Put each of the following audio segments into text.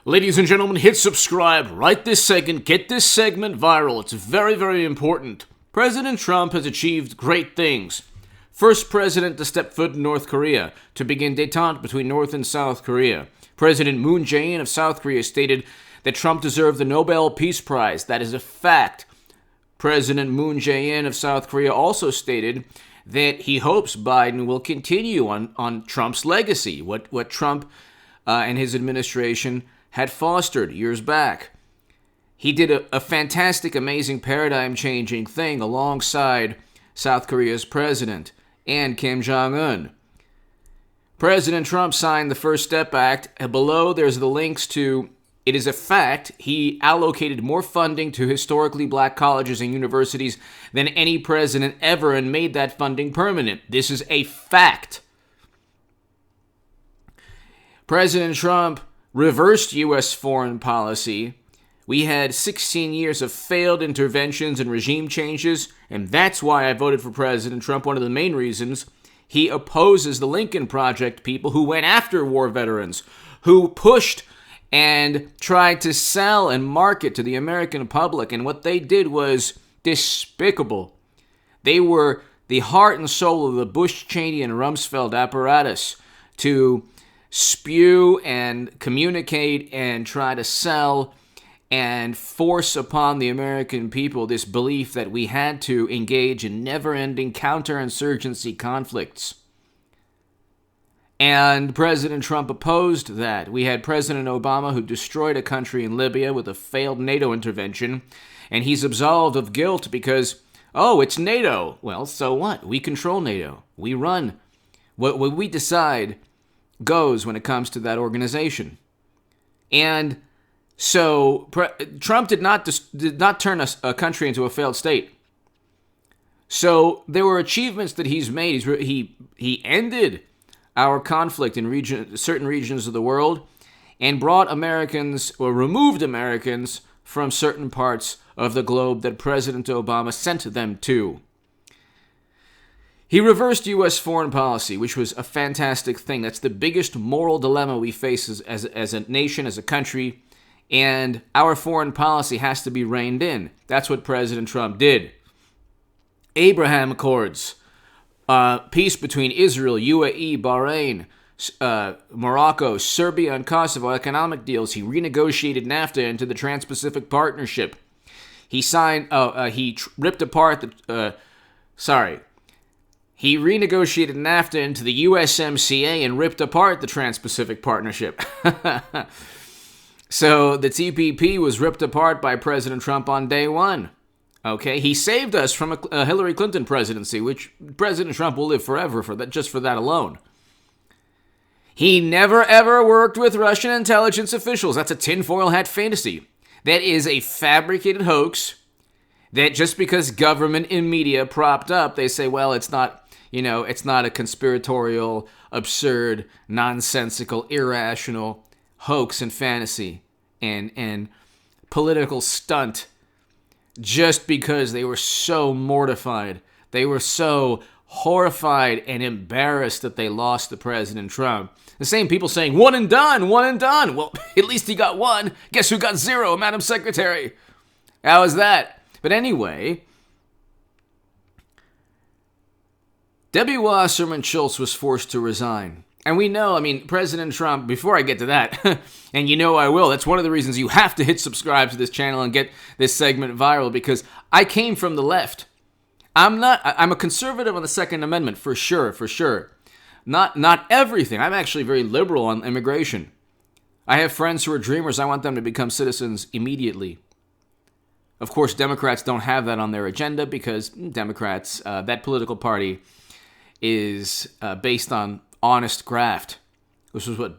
Ladies and gentlemen, hit subscribe right this second. Get this segment viral. It's very, very important. President Trump has achieved great things. First president to step foot in North Korea, to begin détente between North and South Korea. President Moon Jae-in of South Korea stated that Trump deserved the Nobel Peace Prize. That is a fact. President Moon Jae-in of South Korea also stated that he hopes Biden will continue on Trump's legacy, what Trump and his administration had fostered years back. He did a fantastic, amazing, paradigm-changing thing alongside South Korea's president and Kim Jong-un. President Trump signed the First Step Act. Below, there's the links to, it is a fact, he allocated more funding to historically black colleges and universities than any president ever and made that funding permanent. This is a fact. President Trump reversed U.S. foreign policy. We had 16 years of failed interventions and regime changes, and that's why I voted for President Trump. One of the main reasons. He opposes the Lincoln Project people who went after war veterans, who pushed and tried to sell and market to the American public, and what they did was despicable. They were the heart and soul of the Bush, Cheney, and Rumsfeld apparatus to spew and communicate and try to sell and force upon the American people this belief that we had to engage in never-ending counterinsurgency conflicts. And President Trump opposed that. We had President Obama, who destroyed a country in Libya with a failed NATO intervention, and he's absolved of guilt because, oh, it's NATO. Well, so what? We control NATO. We run. What we decide goes when it comes to that organization. And so Trump did not turn a country into a failed state. So there were achievements that he's made. He ended our conflict in certain regions of the world and brought Americans, or removed Americans, from certain parts of the globe that President Obama sent them to. He reversed U.S. foreign policy, which was a fantastic thing. That's the biggest moral dilemma we face as a nation, as a country, and our foreign policy has to be reined in. That's what President Trump did. Abraham Accords, peace between Israel, UAE, Bahrain, Morocco, Serbia, and Kosovo, economic deals. He renegotiated NAFTA into the Trans-Pacific Partnership. He signed, ripped apart He renegotiated NAFTA into the USMCA and ripped apart the Trans-Pacific Partnership. So the TPP was ripped apart by President Trump on day one. Okay, he saved us from a Hillary Clinton presidency, which President Trump will live forever for that, just for that alone. He never ever worked with Russian intelligence officials. That's a tinfoil hat fantasy. That is a fabricated hoax that just because government and media propped up, they say, well, it's not a conspiratorial, absurd, nonsensical, irrational hoax and fantasy and political stunt, just because they were so mortified. They were so horrified and embarrassed that they lost to President Trump. The same people saying, one and done. Well, at least he got one. Guess who got zero, Madam Secretary? How was that? But anyway, Debbie Wasserman Schultz was forced to resign. And we know, President Trump, before I get to that, and you know I will, that's one of the reasons you have to hit subscribe to this channel and get this segment viral, because I came from the left. I'm a conservative on the Second Amendment, for sure. Not everything. I'm actually very liberal on immigration. I have friends who are dreamers. I want them to become citizens immediately. Of course, Democrats don't have that on their agenda because Democrats, that political party, is based on honest graft. This is what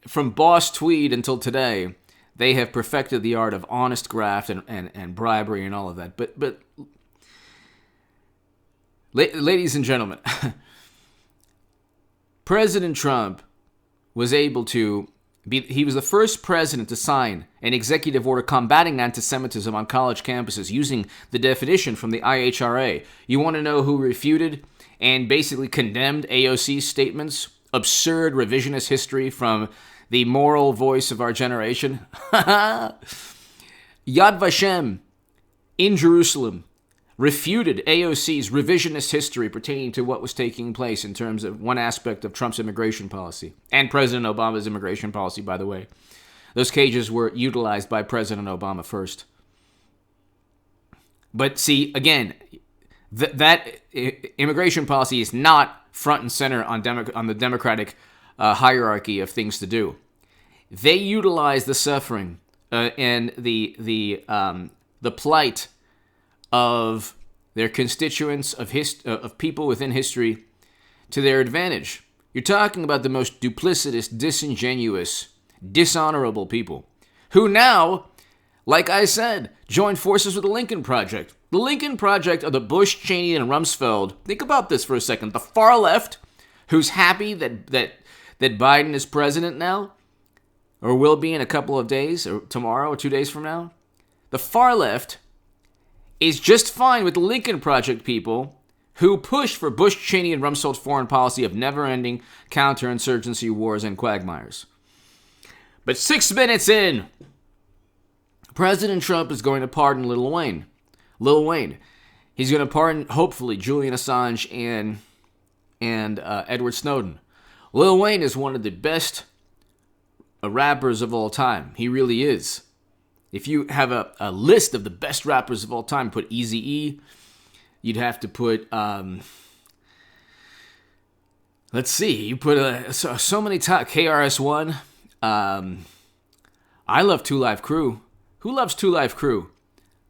from Boss Tweed until today, they have perfected the art of honest graft and bribery and all of that. But ladies and gentlemen, President Trump was able to he was the first president to sign an executive order combating anti-Semitism on college campuses using the definition from the IHRA. You want to know who refuted and basically condemned AOC's statements? Absurd revisionist history from the moral voice of our generation. Yad Vashem in Jerusalem refuted AOC's revisionist history pertaining to what was taking place in terms of one aspect of Trump's immigration policy and President Obama's immigration policy, by the way. Those cages were utilized by President Obama first. But see, again, that immigration policy is not front and center on the Democratic hierarchy of things to do. They utilize the suffering and the plight of their constituents, of people within history, to their advantage. You're talking about the most duplicitous, disingenuous, dishonorable people who now, like I said, joined forces with the Lincoln Project. The Lincoln Project of the Bush, Cheney, and Rumsfeld. Think about this for a second. The far left, who's happy that Biden is president now, or will be in a couple of days, or tomorrow, or 2 days from now. The far left is just fine with the Lincoln Project people who pushed for Bush, Cheney, and Rumsfeld's foreign policy of never-ending counterinsurgency wars and quagmires. But 6 minutes in, President Trump is going to pardon Lil Wayne. He's going to pardon, hopefully, Julian Assange and Edward Snowden. Lil Wayne is one of the best rappers of all time. He really is. If you have a list of the best rappers of all time, put Eazy-E. You'd have to put, let's see, you put so many top, KRS-One. I love 2 Live Crew. Who loves 2 Live Crew?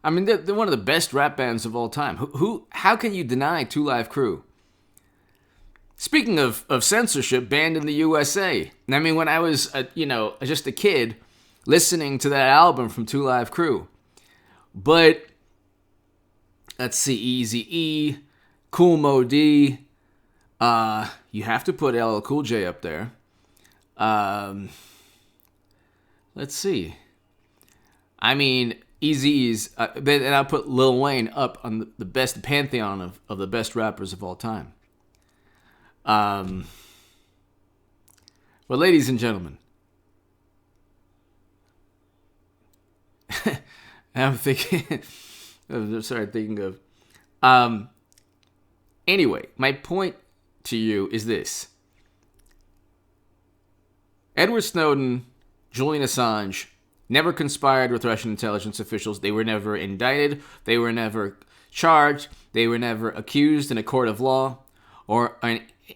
I mean, they're one of the best rap bands of all time. How can you deny 2 Live Crew? Speaking of censorship, banned in the USA. I mean, when I was, just a kid, listening to that album from 2 Live Crew. But, let's see, Eazy-E, Kool Moe Dee. You have to put LL Cool J up there. Let's see. I mean, Eazy-E's, and I'll put Lil Wayne up on the best pantheon of the best rappers of all time. But ladies and gentlemen, I'm thinking of, anyway, my point to you is this. Edward Snowden, Julian Assange, never conspired with Russian intelligence officials. They were never indicted. They were never charged. They were never accused in a court of law,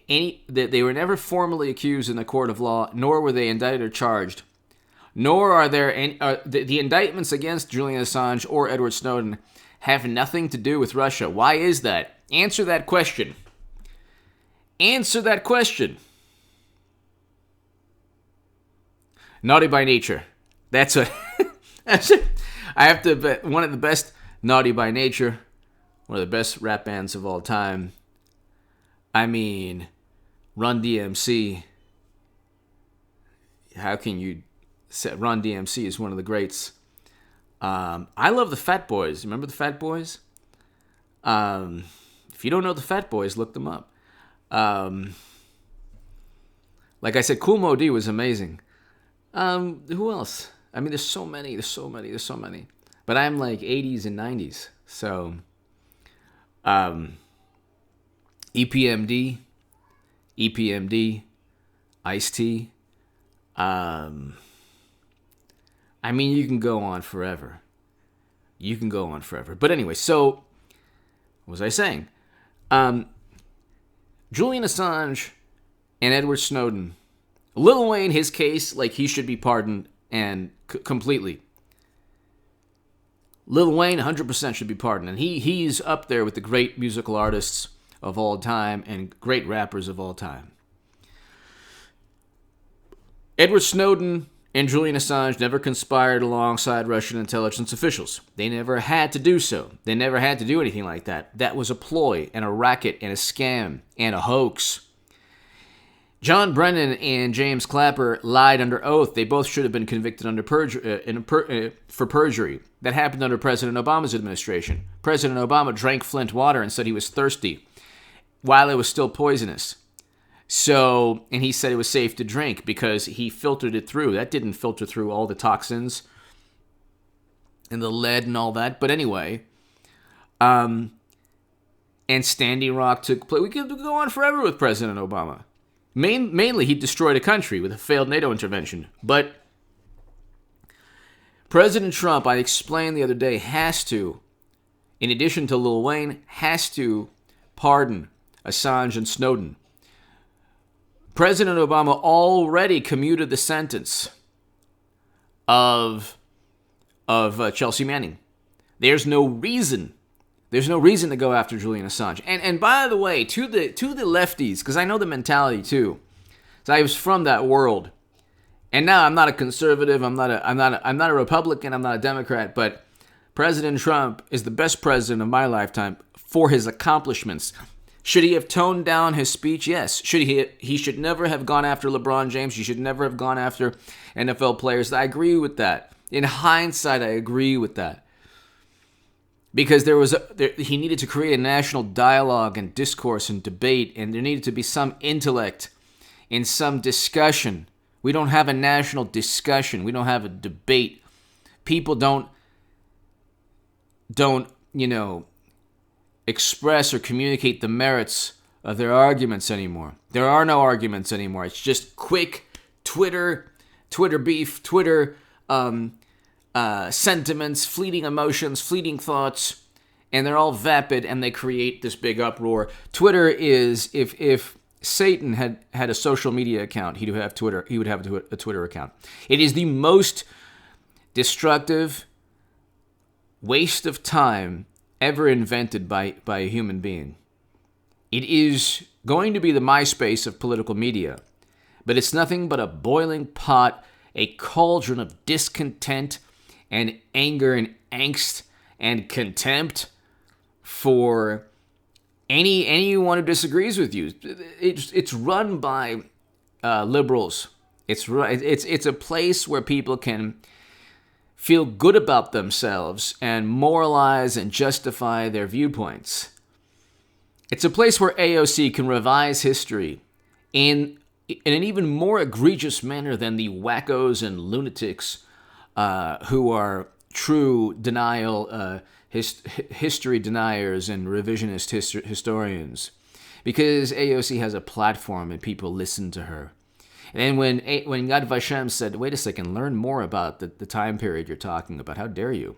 they were never formally accused in a court of law, nor were they indicted or charged. Nor are there any, the indictments against Julian Assange or Edward Snowden have nothing to do with Russia. Why is that? Answer that question. Answer that question. Naughty by nature. That's what. That's it. I have to bet one of the best Naughty by Nature, one of the best rap bands of all time. I mean, Run DMC. How can you say Run DMC is one of the greats? I love the Fat Boys. Remember the Fat Boys? If you don't know the Fat Boys, look them up. Like I said, Kool Moe Dee was amazing. Who else? I mean, there's so many. But I'm like 80s and 90s. So, EPMD, Ice-T. I mean, you can go on forever. But anyway, so, what was I saying? Julian Assange and Edward Snowden. Lil Wayne, his case, like, he should be pardoned and completely. Lil Wayne, 100% should be pardoned. And he's up there with the great musical artists of all time and great rappers of all time. Edward Snowden and Julian Assange never conspired alongside Russian intelligence officials. They never had to do so. They never had to do anything like that. That was a ploy and a racket and a scam and a hoax. John Brennan and James Clapper lied under oath. They both should have been convicted under for perjury. That happened under President Obama's administration. President Obama drank Flint water and said he was thirsty while it was still poisonous. So, and he said it was safe to drink because he filtered it through. That didn't filter through all the toxins and the lead and all that. But anyway, and Standing Rock took place. We could go on forever with President Obama. Mainly, he destroyed a country with a failed NATO intervention. But President Trump, I explained the other day, has to, in addition to Lil Wayne, has to pardon Assange and Snowden. President Obama already commuted the sentence of Chelsea Manning. There's no reason to go after Julian Assange. And by the way, to the lefties, because I know the mentality too. So I was from that world, and now I'm not a conservative. I'm not a Republican. I'm not a Democrat. But President Trump is the best president of my lifetime for his accomplishments. Should he have toned down his speech? Yes. He should never have gone after LeBron James. He should never have gone after NFL players. I agree with that. In hindsight, I agree with that. Because he needed to create a national dialogue and discourse and debate, and there needed to be some intellect in some discussion. We don't have a national discussion. We don't have a debate. People don't express or communicate the merits of their arguments anymore. There are no arguments anymore. It's just quick Twitter beef, Twitter sentiments, fleeting emotions, fleeting thoughts, and they're all vapid, and they create this big uproar. Twitter is, if Satan had a social media account, he would have Twitter. He would have a Twitter account. It is the most destructive waste of time ever invented by a human being. It is going to be the MySpace of political media, but it's nothing but a boiling pot, a cauldron of discontent and anger and angst and contempt for anyone who disagrees with you. It's run by liberals. It's a place where people can feel good about themselves and moralize and justify their viewpoints. It's a place where AOC can revise history in an even more egregious manner than the wackos and lunatics who are true denial, history deniers and revisionist historians. Because AOC has a platform and people listen to her. And when Yad Vashem said, wait a second, learn more about the time period you're talking about, how dare you?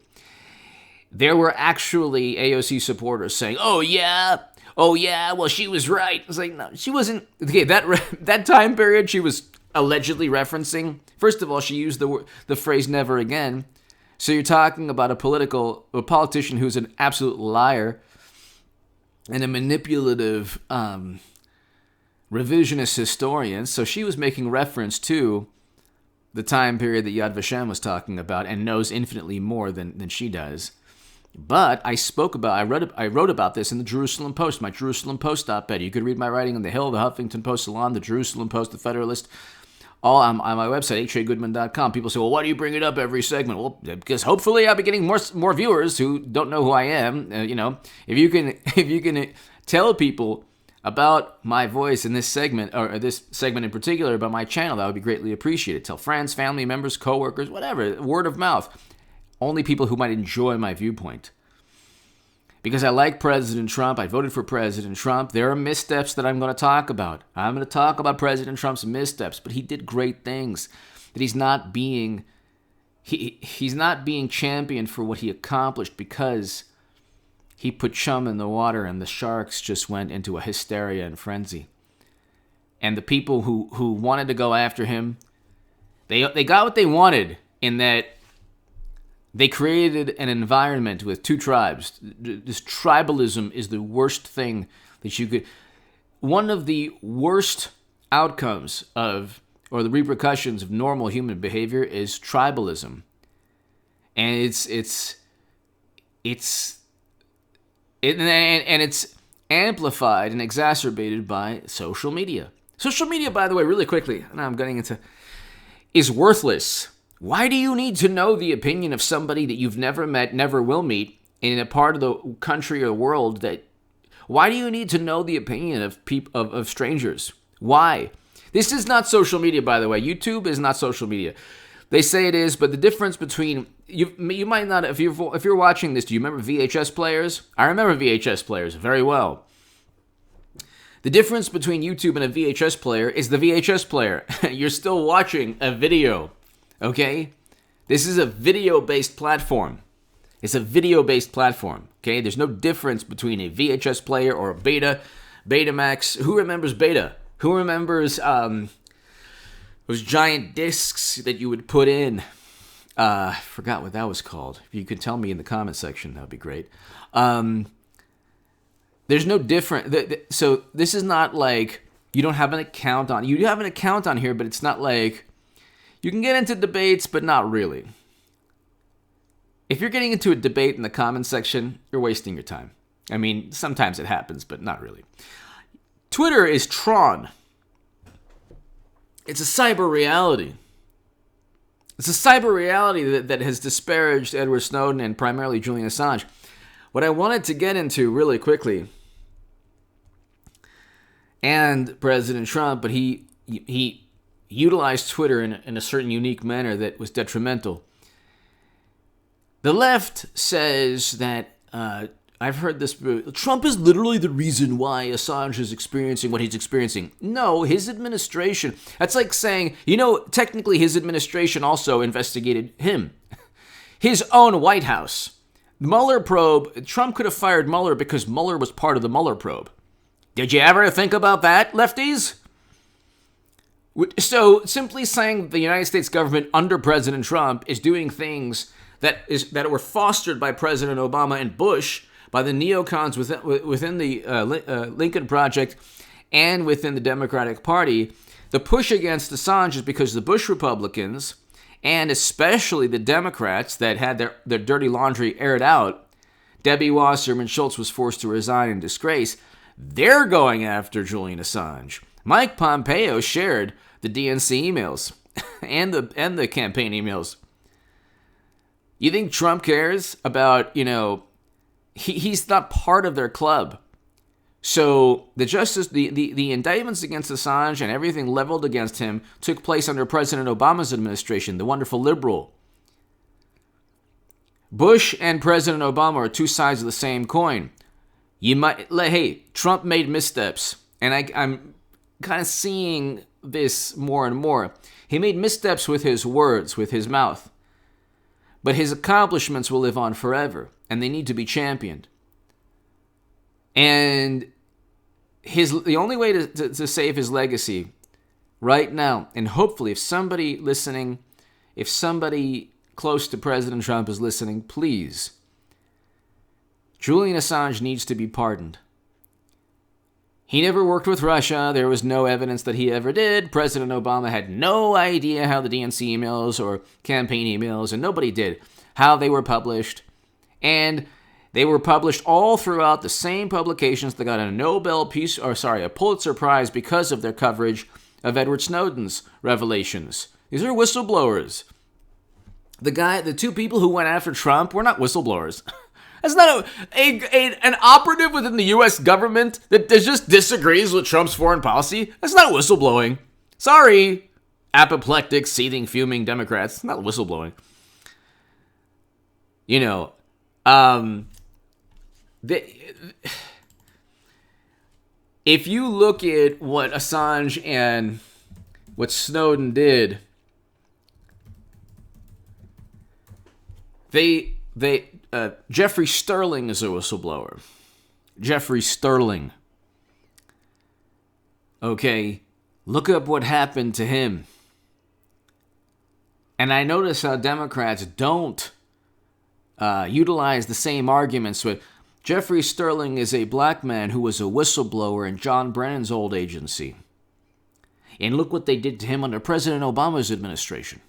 There were actually AOC supporters saying, oh yeah, well, she was right. I was like, no, she wasn't. Okay, that time period she was allegedly referencing, first of all, she used the phrase never again. So you're talking about a politician who's an absolute liar and a manipulative revisionist historian. So she was making reference to the time period that Yad Vashem was talking about and knows infinitely more than she does. But I wrote about this in the Jerusalem Post, my Jerusalem Post op-ed. You could read my writing in The Hill, the Huffington Post, Salon, the Jerusalem Post, the Federalist, all on my website, hgoodman.com. People say, well, why do you bring it up every segment? Well, because hopefully I'll be getting more viewers who don't know who I am. If you can tell people about my voice in this segment, or this segment in particular, about my channel, that would be greatly appreciated. Tell friends, family members, coworkers, whatever, word of mouth. Only people who might enjoy my viewpoint. Because I like President Trump. I voted for President Trump. There are missteps that I'm going to talk about. I'm going to talk about President Trump's missteps, but he did great things. That he's not being championed for what he accomplished because he put chum in the water and the sharks just went into a hysteria and frenzy. And the people who wanted to go after him, they got what they wanted in that they created an environment with two tribes. This tribalism is the worst thing that you could... One of the worst outcomes of, or the repercussions of normal human behavior is tribalism. And it's amplified and exacerbated by social media. Social media, by the way, really quickly, now I'm getting into, is worthless. Why do you need to know the opinion of somebody that you've never met, never will meet, in a part of the country or world that... Why do you need to know the opinion of strangers? Why? This is not social media, by the way. YouTube is not social media. They say it is, but the difference between you might not, if you're watching this, do you remember VHS players? I remember VHS players very well. The difference between YouTube and a VHS player is the VHS player. You're still watching a video, okay? This is a video-based platform. It's a video-based platform, okay? There's no difference between a VHS player or a Betamax. Who remembers Beta? Who remembers those giant discs that you would put in? I forgot what that was called. If you could tell me in the comment section, that would be great. There's no different. So this is not like you don't have an account on. You have an account on here, but it's not like you can get into debates, but not really. If you're getting into a debate in the comment section, you're wasting your time. I mean, sometimes it happens, but not really. Twitter is Tron. It's a cyber reality. It's a cyber reality that has disparaged Edward Snowden and primarily Julian Assange. What I wanted to get into really quickly, and President Trump, but he utilized Twitter in a certain unique manner that was detrimental. The left says that, I've heard this, Trump is literally the reason why Assange is experiencing what he's experiencing. No, his administration, that's like saying, technically his administration also investigated him. His own White House. Mueller probe, Trump could have fired Mueller because Mueller was part of the Mueller probe. Did you ever think about that, lefties? So simply saying the United States government under President Trump is doing things that were fostered by President Obama and Bush, by the neocons within the Lincoln Project and within the Democratic Party. The push against Assange is because the Bush Republicans, and especially the Democrats that had their dirty laundry aired out, Debbie Wasserman Schultz was forced to resign in disgrace. They're going after Julian Assange. Mike Pompeo shared the DNC emails and the campaign emails. You think Trump cares about, he's not part of their club. So the indictments against Assange and everything leveled against him took place under President Obama's administration, the wonderful liberal. Bush and President Obama are two sides of the same coin. Trump made missteps, and I'm kind of seeing this more and more. He made missteps with his words, with his mouth. But his accomplishments will live on forever, and they need to be championed. And the only way to save his legacy right now, and hopefully if somebody listening, if somebody close to President Trump is listening, please, Julian Assange needs to be pardoned. He never worked with Russia. There was no evidence that he ever did. President Obama had no idea how the DNC emails or campaign emails, and nobody did, how they were published. And they were published all throughout the same publications that got a Pulitzer Prize because of their coverage of Edward Snowden's revelations. These are whistleblowers. The two people who went after Trump were not whistleblowers. That's not an operative within the U.S. government that just disagrees with Trump's foreign policy. That's not whistleblowing. Sorry, apoplectic, seething, fuming Democrats. Not whistleblowing. If you look at what Assange and what Snowden did, Jeffrey Sterling is a whistleblower. Jeffrey Sterling. Okay, look up what happened to him. And I notice how Democrats don't utilize the same arguments with Jeffrey Sterling is a black man who was a whistleblower in John Brennan's old agency. And look what they did to him under President Obama's administration.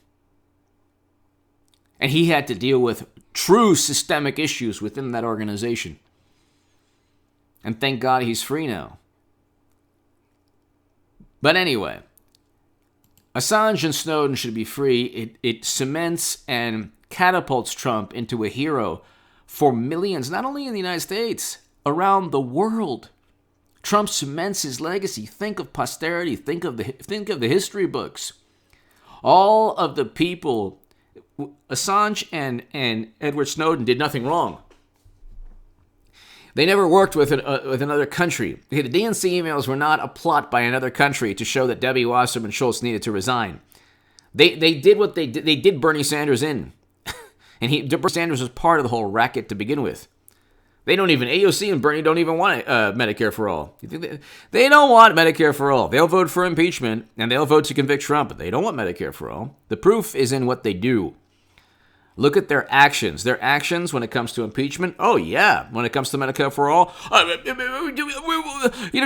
And he had to deal with true systemic issues within that organization. And thank God he's free now. But anyway, Assange and Snowden should be free. It cements and catapults Trump into a hero for millions, not only in the United States, around the world. Trump cements his legacy. Think of posterity. Think of the history books. All of the people, Assange and Edward Snowden did nothing wrong. They never worked with another country. Okay, the DNC emails were not a plot by another country to show that Debbie Wasserman Schultz needed to resign. They did what they did. They did Bernie Sanders in. And Bernie Sanders was part of the whole racket to begin with. AOC and Bernie don't even want Medicare for all. They don't want Medicare for all. They'll vote for impeachment, and they'll vote to convict Trump, but they don't want Medicare for all. The proof is in what they do. Look at their actions. Their actions when it comes to impeachment. Oh, yeah. When it comes to Medicare for all.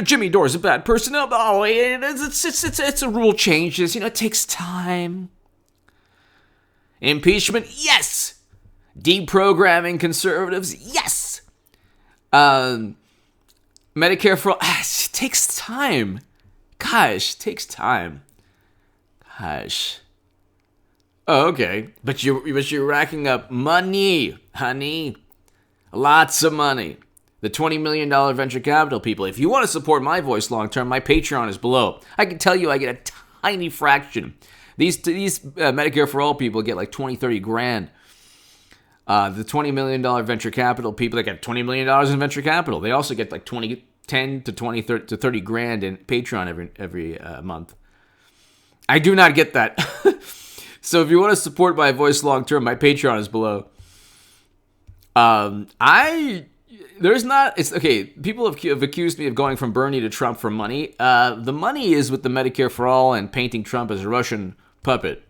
Jimmy Dore's a bad person. Oh, it's a rule changes. It takes time. Impeachment, yes. Deprogramming conservatives, yes. Medicare for all. It takes time. Gosh, it takes time. Gosh. Oh, okay. But you're racking up money, honey. Lots of money. The $20 million venture capital people. If you want to support my voice long term, my Patreon is below. I can tell you I get a tiny fraction. These Medicare for all people get like 20, 30 grand. The $20 million venture capital people, they get $20 million in venture capital. They also get like 10 to 20 to 30 grand in Patreon every month. I do not get that. So if you want to support my voice long term, my Patreon is below. It's okay. People have accused me of going from Bernie to Trump for money. The money is with the Medicare for all and painting Trump as a Russian puppet.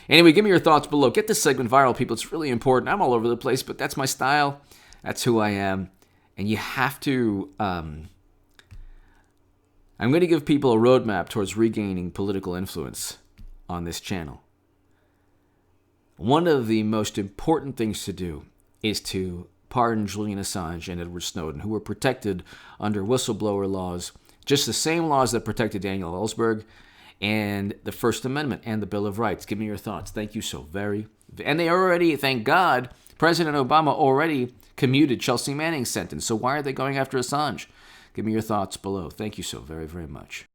Anyway, give me your thoughts below. Get this segment viral, people. It's really important. I'm all over the place, but that's my style. That's who I am. And you have to... I'm going to give people a roadmap towards regaining political influence on this channel. One of the most important things to do is to pardon Julian Assange and Edward Snowden, who were protected under whistleblower laws, just the same laws that protected Daniel Ellsberg and the First Amendment and the Bill of Rights. Give me your thoughts. Thank you so very... And they already, thank God, President Obama already commuted Chelsea Manning's sentence. So why are they going after Assange? Give me your thoughts below. Thank you so very, very much.